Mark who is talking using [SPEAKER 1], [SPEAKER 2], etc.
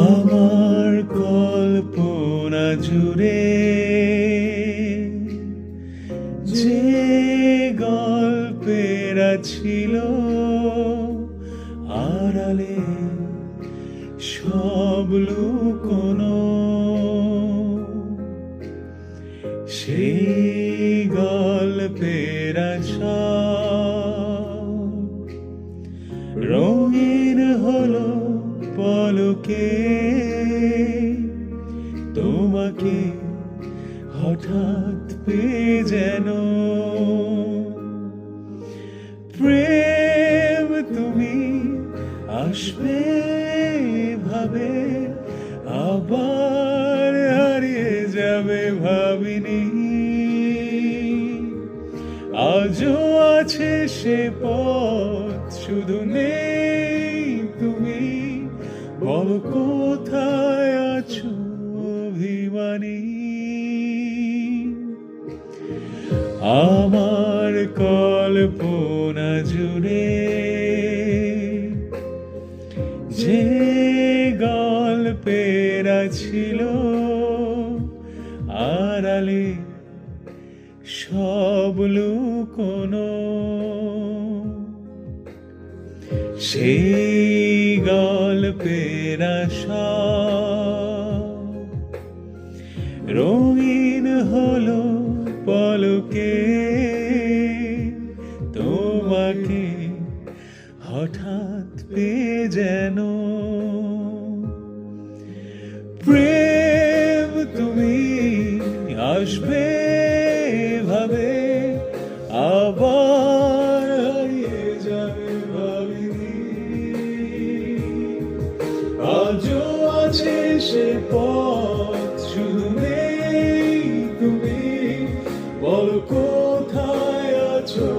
[SPEAKER 1] আমার কল্পনা জুড়ে যে গল্পেরা ছিল আড়ালে সব লুকোনো, সেই গল্পেরা সব রঙিন হলো পলকে। তোমাকে হঠাৎ পেয়ে যেন প্রেম তুমি আসবে ভাবে, আবার হারিয়ে যাবে ভাবিনি। আজও আছে সে পথ, শুধু নেই তুমি। বলো কোথায় আছো অভিমানী? আমার কল্পনা জুড়ে যে গল্পেরা ছিল আড়ালে সব লুকোনো, সেই গল্পেরা সব রঙিন হলো পলকে। তোমাকে হঠাৎ পেয়ে যেন প্রেম তুমি আসবে ভাবে, আবার হারিয়ে যাবে ভাবিনি। আজও আছে সে পথ, শুধু নেই তুমি। বলো কোথায় আছো